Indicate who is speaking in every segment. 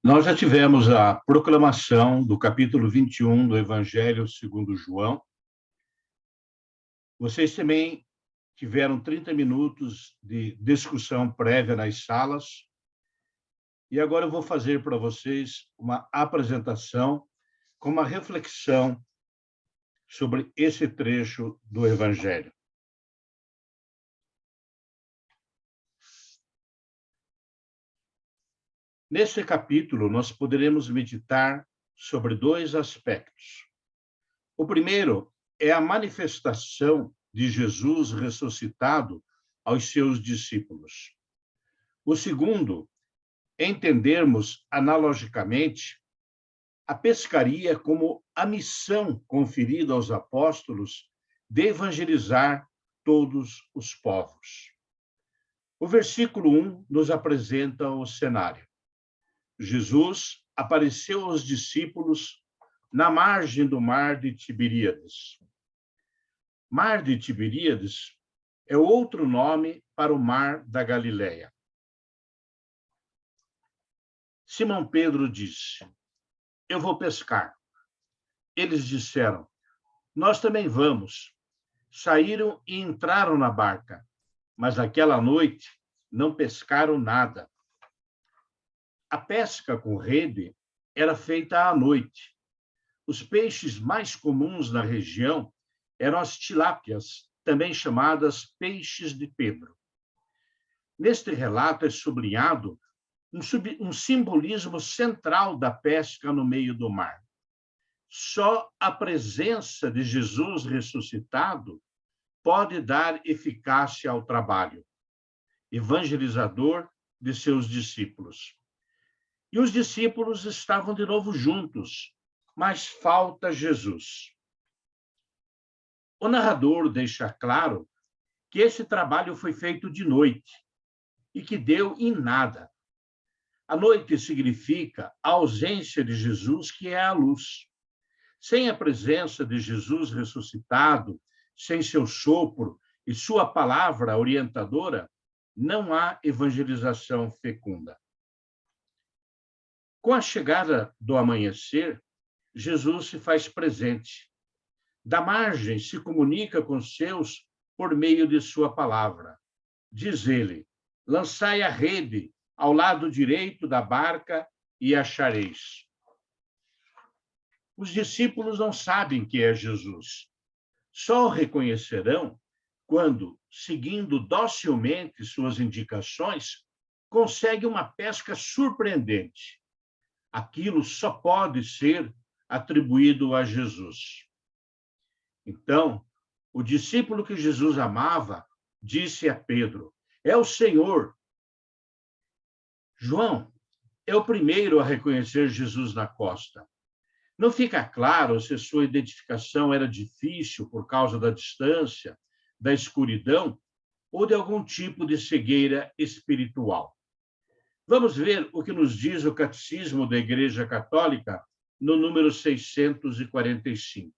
Speaker 1: Nós já tivemos a proclamação do capítulo 21 do Evangelho segundo João. Vocês também tiveram 30 minutos de discussão prévia nas salas. E agora eu vou fazer para vocês uma apresentação com uma reflexão sobre esse trecho do Evangelho. Nesse capítulo, nós poderemos meditar sobre dois aspectos. O primeiro é a manifestação de Jesus ressuscitado aos seus discípulos. O segundo é entendermos, analogicamente, a pescaria como a missão conferida aos apóstolos de evangelizar todos os povos. O versículo 1 nos apresenta o cenário. Jesus apareceu aos discípulos na margem do mar de Tiberíades. Mar de Tiberíades é outro nome para o mar da Galileia. Simão Pedro disse: "Eu vou pescar." Eles disseram: "Nós também vamos." Saíram e entraram na barca, mas naquela noite não pescaram nada. A pesca com rede era feita à noite. Os peixes mais comuns na região eram as tilápias, também chamadas peixes de Pedro. Neste relato é sublinhado um simbolismo central da pesca no meio do mar. Só a presença de Jesus ressuscitado pode dar eficácia ao trabalho evangelizador de seus discípulos. E os discípulos estavam de novo juntos, mas falta Jesus. O narrador deixa claro que esse trabalho foi feito de noite e que deu em nada. A noite significa a ausência de Jesus, que é a luz. Sem a presença de Jesus ressuscitado, sem seu sopro e sua palavra orientadora, não há evangelização fecunda. Com a chegada do amanhecer, Jesus se faz presente. Da margem se comunica com os seus por meio de sua palavra. Diz ele: "Lançai a rede ao lado direito da barca e achareis." Os discípulos não sabem que é Jesus. Só o reconhecerão quando, seguindo docilmente suas indicações, consegue uma pesca surpreendente. Aquilo só pode ser atribuído a Jesus. Então, o discípulo que Jesus amava disse a Pedro: "É o Senhor." João é o primeiro a reconhecer Jesus na costa. Não fica claro se sua identificação era difícil por causa da distância, da escuridão ou de algum tipo de cegueira espiritual. Vamos ver o que nos diz o Catecismo da Igreja Católica no número 645.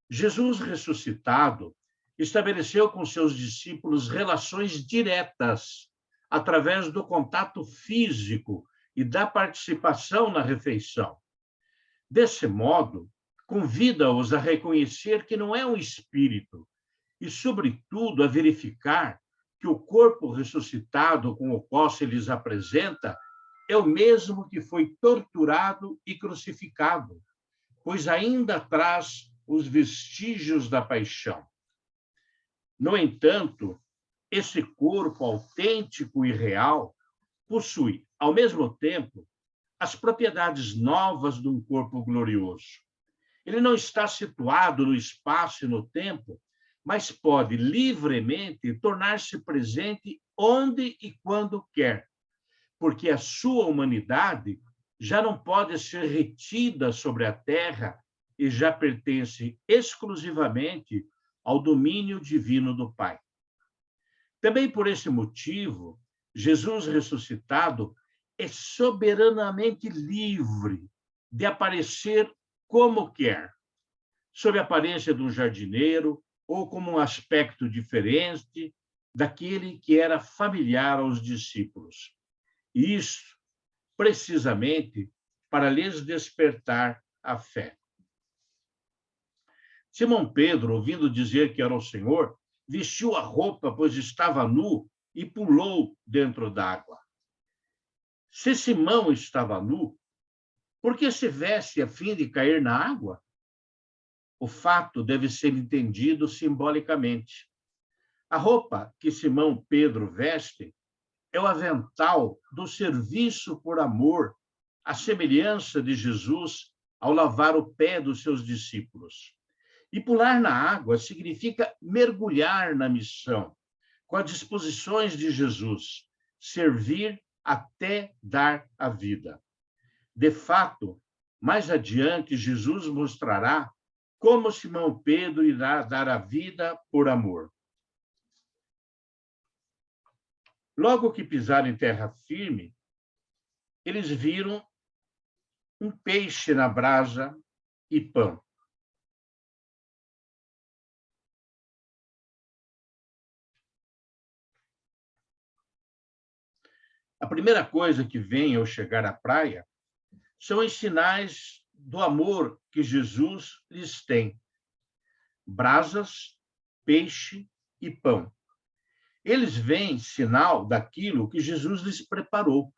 Speaker 1: Jesus ressuscitado estabeleceu com seus discípulos relações diretas através do contato físico e da participação na refeição. Desse modo, convida-os a reconhecer que não é um espírito e, sobretudo, a verificar que o corpo ressuscitado com o qual se lhes apresenta é o mesmo que foi torturado e crucificado, pois ainda traz os vestígios da paixão. No entanto, esse corpo autêntico e real possui, ao mesmo tempo, as propriedades novas de um corpo glorioso. Ele não está situado no espaço e no tempo, mas pode livremente tornar-se presente onde e quando quer, porque a sua humanidade já não pode ser retida sobre a terra e já pertence exclusivamente ao domínio divino do Pai. Também por esse motivo, Jesus ressuscitado é soberanamente livre de aparecer como quer, sob a aparência de um jardineiro ou como um aspecto diferente daquele que era familiar aos discípulos. E isso precisamente para lhes despertar a fé. Simão Pedro, ouvindo dizer que era o Senhor, vestiu a roupa, pois estava nu, e pulou dentro d'água. Se Simão estava nu, por que se veste a fim de cair na água? O fato deve ser entendido simbolicamente. A roupa que Simão Pedro veste é o avental do serviço por amor, à semelhança de Jesus ao lavar o pé dos seus discípulos. E pular na água significa mergulhar na missão, com as disposições de Jesus, servir até dar a vida. De fato, mais adiante, Jesus mostrará como Simão Pedro irá dar a vida por amor. Logo que pisaram em terra firme, eles viram um peixe na brasa e pão. A primeira coisa que vem ao chegar à praia são os sinais do amor que Jesus lhes tem: brasas, peixe e pão. Eles veem sinal daquilo que Jesus lhes preparou.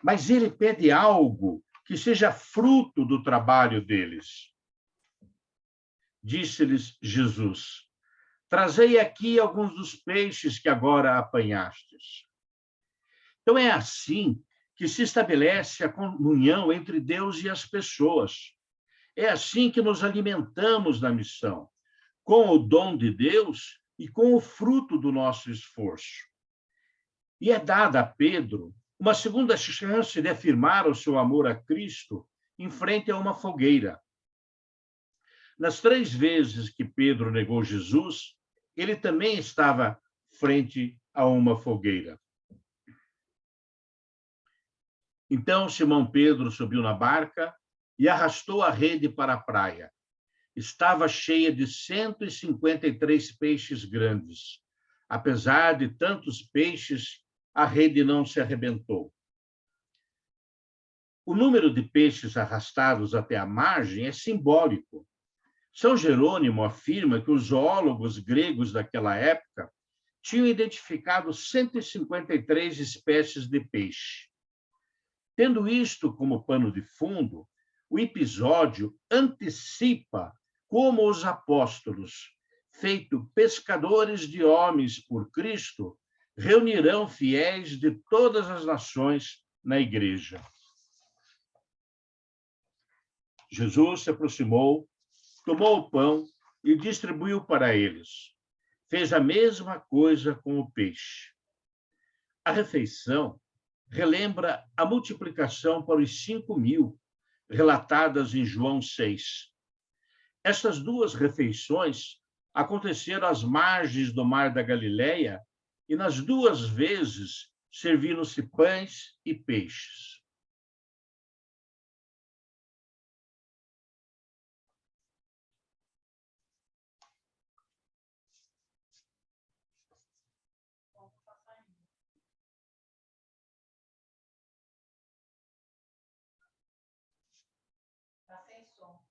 Speaker 1: Mas ele pede algo que seja fruto do trabalho deles. Disse-lhes Jesus: trazei aqui alguns dos peixes que agora apanhastes. Então é assim que se estabelece a comunhão entre Deus e as pessoas. É assim que nos alimentamos na missão, com o dom de Deus e com o fruto do nosso esforço. E é dada a Pedro uma segunda chance de afirmar o seu amor a Cristo em frente a uma fogueira. Nas 3 vezes que Pedro negou Jesus, ele também estava frente a uma fogueira. Então Simão Pedro subiu na barca e arrastou a rede para a praia. Estava cheia de 153 peixes grandes. Apesar de tantos peixes, a rede não se arrebentou. O número de peixes arrastados até a margem é simbólico. São Jerônimo afirma que os zoólogos gregos daquela época tinham identificado 153 espécies de peixe. Tendo isto como pano de fundo, o episódio antecipa como os apóstolos, feito pescadores de homens por Cristo, reunirão fiéis de todas as nações na igreja. Jesus se aproximou, tomou o pão e distribuiu para eles. Fez a mesma coisa com o peixe. A refeição relembra a multiplicação para os 5.000, relatadas em João 6. Estas 2 refeições aconteceram às margens do Mar da Galileia e nas 2 vezes serviram-se pães e peixes.
Speaker 2: Tá sem som.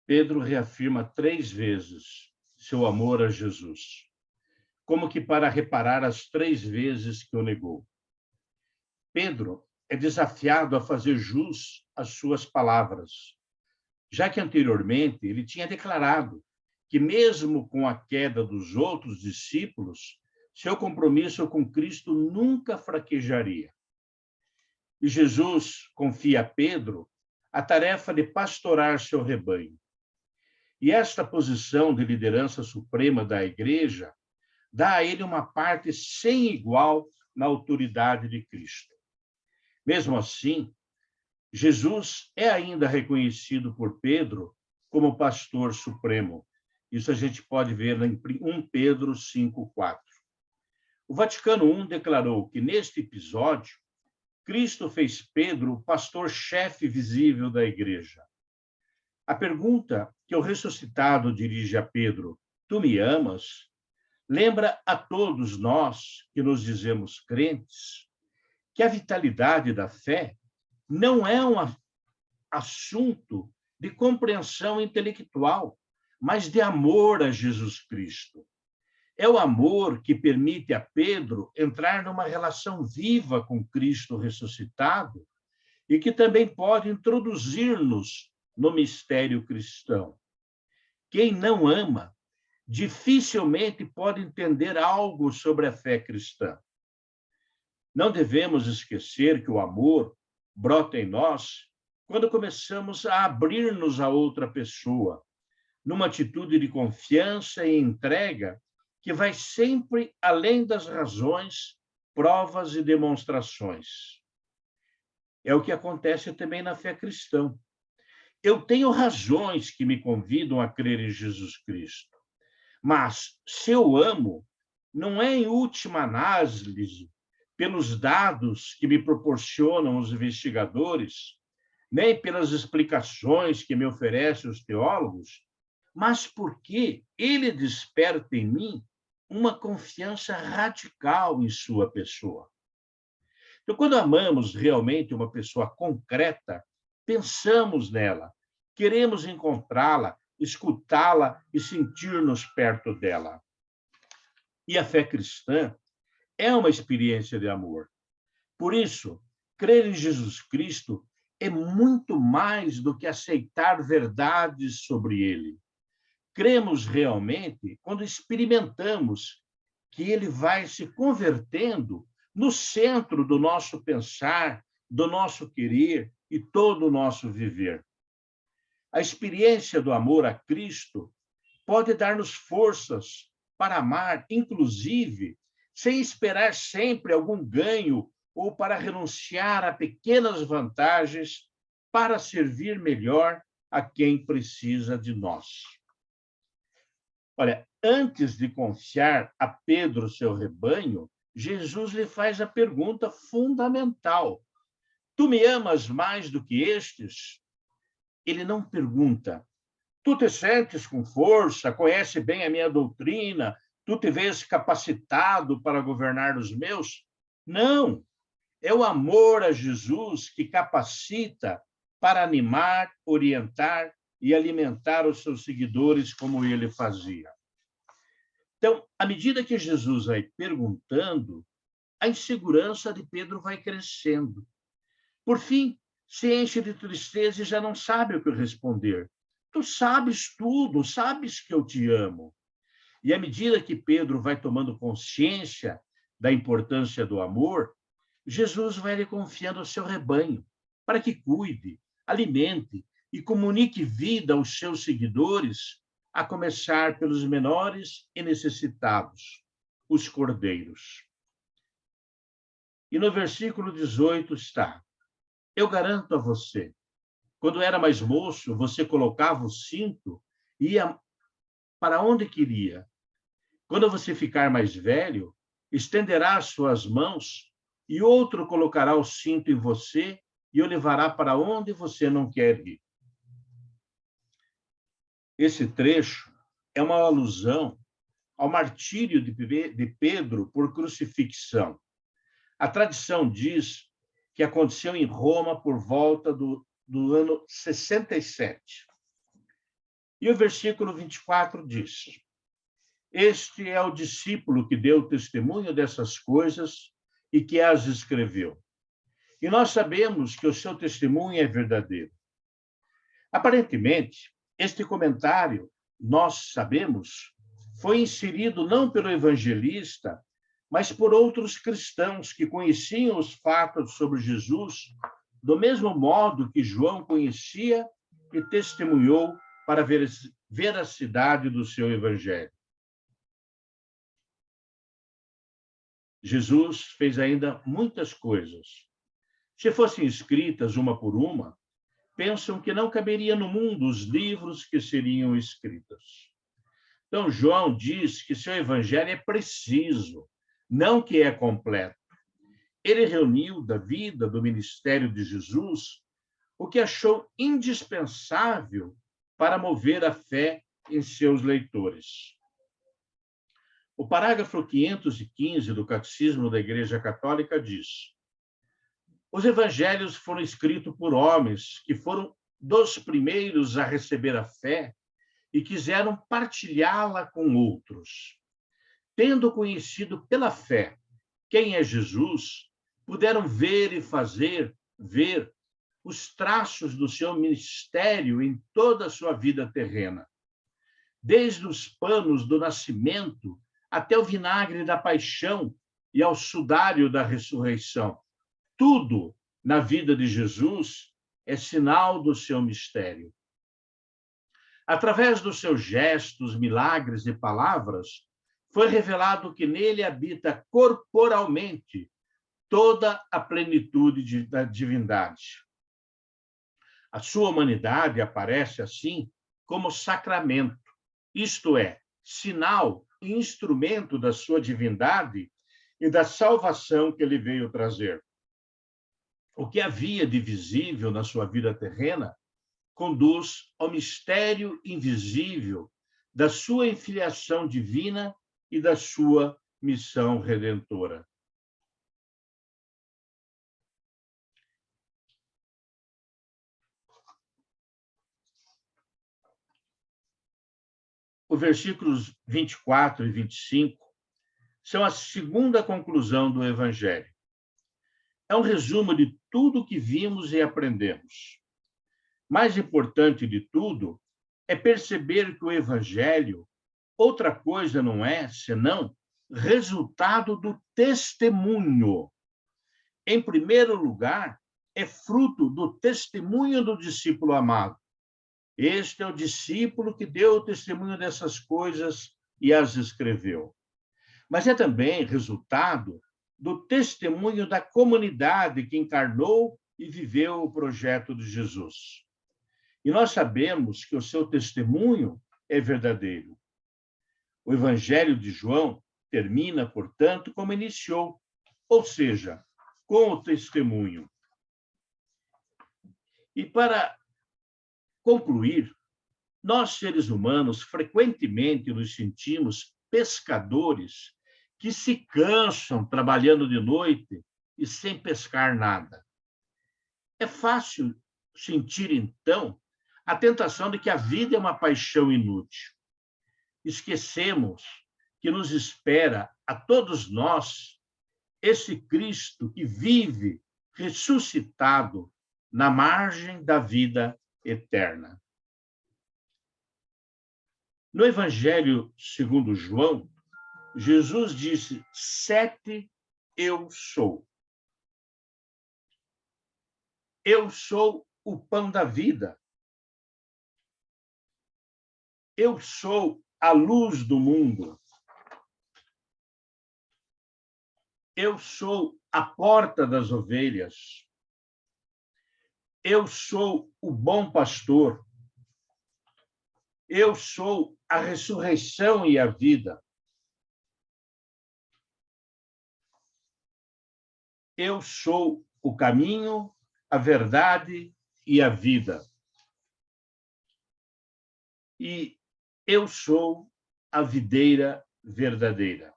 Speaker 1: Pedro reafirma 3 vezes seu amor a Jesus, como que para reparar as 3 vezes que o negou. Pedro é desafiado a fazer jus às suas palavras, já que anteriormente ele tinha declarado que, mesmo com a queda dos outros discípulos, seu compromisso com Cristo nunca fraquejaria. E Jesus confia a Pedro a tarefa de pastorar seu rebanho. E esta posição de liderança suprema da igreja dá a ele uma parte sem igual na autoridade de Cristo. Mesmo assim, Jesus é ainda reconhecido por Pedro como pastor supremo. Isso a gente pode ver em 1 Pedro 5:4. O Vaticano I declarou que, neste episódio, Cristo fez Pedro o pastor-chefe visível da igreja. A pergunta que o ressuscitado dirige a Pedro, tu me amas? Lembra a todos nós que nos dizemos crentes que a vitalidade da fé não é um assunto de compreensão intelectual, mas de amor a Jesus Cristo. É o amor que permite a Pedro entrar numa relação viva com Cristo ressuscitado e que também pode introduzir-nos no mistério cristão. Quem não ama dificilmente pode entender algo sobre a fé cristã. Não devemos esquecer que o amor brota em nós quando começamos a abrir-nos a outra pessoa, numa atitude de confiança e entrega que vai sempre além das razões, provas e demonstrações. É o que acontece também na fé cristã. Eu tenho razões que me convidam a crer em Jesus Cristo, mas se eu amo, não é em última análise pelos dados que me proporcionam os investigadores, nem pelas explicações que me oferecem os teólogos, mas porque ele desperta em mim uma confiança radical em sua pessoa. Então, quando amamos realmente uma pessoa concreta, pensamos nela, queremos encontrá-la, escutá-la e sentir-nos perto dela. E a fé cristã é uma experiência de amor. Por isso, crer em Jesus Cristo é muito mais do que aceitar verdades sobre ele. Cremos realmente quando experimentamos que ele vai se convertendo no centro do nosso pensar, do nosso querer e todo o nosso viver. A experiência do amor a Cristo pode dar-nos forças para amar, inclusive, sem esperar sempre algum ganho ou para renunciar a pequenas vantagens para servir melhor a quem precisa de nós. Olha, antes de confiar a Pedro seu rebanho, Jesus lhe faz a pergunta fundamental: tu me amas mais do que estes? Ele não pergunta: tu te sentes com força, conhece bem a minha doutrina, tu te vês capacitado para governar os meus? Não, é o amor a Jesus que capacita para animar, orientar e alimentar os seus seguidores como ele fazia. Então, à medida que Jesus vai perguntando, a insegurança de Pedro vai crescendo. Por fim, se enche de tristeza e já não sabe o que responder. Tu sabes tudo, sabes que eu te amo. E à medida que Pedro vai tomando consciência da importância do amor, Jesus vai lhe confiando ao seu rebanho, para que cuide, alimente e comunique vida aos seus seguidores, a começar pelos menores e necessitados, os cordeiros. E no versículo 18 está: eu garanto a você, quando era mais moço, você colocava o cinto e ia para onde queria. Quando você ficar mais velho, estenderá as suas mãos e outro colocará o cinto em você e o levará para onde você não quer ir. Esse trecho é uma alusão ao martírio de Pedro por crucifixão. A tradição diz que aconteceu em Roma por volta do ano 67. E o versículo 24 diz: Este é o discípulo que deu testemunho dessas coisas e que as escreveu. E nós sabemos que o seu testemunho é verdadeiro. Aparentemente, este comentário, nós sabemos, foi inserido não pelo evangelista, mas por outros cristãos que conheciam os fatos sobre Jesus do mesmo modo que João conhecia e testemunhou para a veracidade do seu evangelho. Jesus fez ainda muitas coisas. Se fossem escritas uma por uma, pensam que não caberia no mundo os livros que seriam escritos. Então, João diz que seu evangelho é preciso, não que é completo. Ele reuniu da vida, do ministério de Jesus, o que achou indispensável para mover a fé em seus leitores. O parágrafo 515 do Catecismo da Igreja Católica diz: os evangelhos foram escritos por homens que foram dos primeiros a receber a fé e quiseram partilhá-la com outros. Tendo conhecido pela fé quem é Jesus, puderam ver e fazer ver os traços do seu ministério em toda a sua vida terrena. Desde os panos do nascimento até o vinagre da paixão e ao sudário da ressurreição. Tudo na vida de Jesus é sinal do seu mistério. Através dos seus gestos, milagres e palavras, foi revelado que nele habita corporalmente toda a plenitude da divindade. A sua humanidade aparece assim como sacramento, isto é, sinal e instrumento da sua divindade e da salvação que ele veio trazer. O que havia de visível na sua vida terrena conduz ao mistério invisível da sua filiação divina e da sua missão redentora. Os versículos 24 e 25 são a segunda conclusão do Evangelho. É um resumo de tudo o que vimos e aprendemos. Mais importante de tudo é perceber que o Evangelho, outra coisa não é senão resultado do testemunho. Em primeiro lugar, é fruto do testemunho do discípulo amado. Este é o discípulo que deu o testemunho dessas coisas e as escreveu. Mas é também resultado do testemunho da comunidade que encarnou e viveu o projeto de Jesus. E nós sabemos que o seu testemunho é verdadeiro. O Evangelho de João termina, portanto, como iniciou, ou seja, com o testemunho. E para concluir, nós, seres humanos, frequentemente nos sentimos pescadores que se cansam trabalhando de noite e sem pescar nada. É fácil sentir, então, a tentação de que a vida é uma paixão inútil. Esquecemos que nos espera a todos nós esse Cristo que vive ressuscitado na margem da vida eterna. No Evangelho segundo João, Jesus disse: 7 eu sou. Eu sou o pão da vida. Eu sou a luz do mundo. Eu sou a porta das ovelhas. Eu sou o bom pastor. Eu sou a ressurreição e a vida. Eu sou o caminho, a verdade e a vida. E eu sou a videira verdadeira.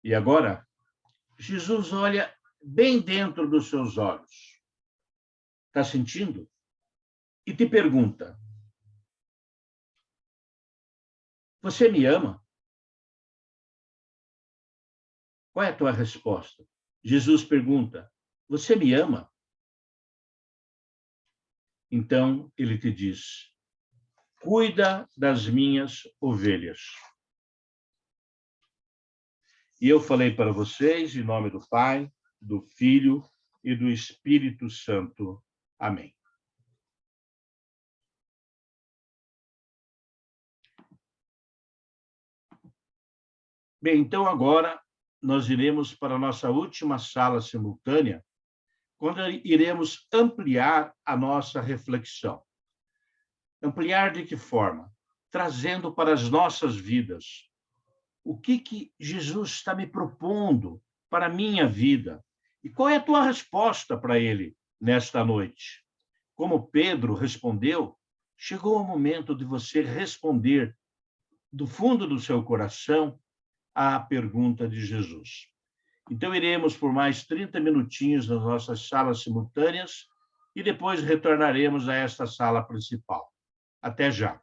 Speaker 1: E agora, Jesus olha bem dentro dos seus olhos. Está sentindo? e te pergunta: você me ama? Qual é a tua resposta? Jesus pergunta: você me ama? Então ele te diz: cuida das minhas ovelhas. E eu falei para vocês, em nome do Pai, do Filho e do Espírito Santo. Amém. Bem, então agora nós iremos para a nossa última sala simultânea, quando iremos ampliar a nossa reflexão. Ampliar de que forma? Trazendo para as nossas vidas o que Jesus está me propondo para a minha vida. E qual é a tua resposta para ele nesta noite? Como Pedro respondeu, chegou o momento de você responder do fundo do seu coração à pergunta de Jesus. Então, iremos por mais 30 minutinhos nas nossas salas simultâneas e depois retornaremos a esta sala principal. Até já.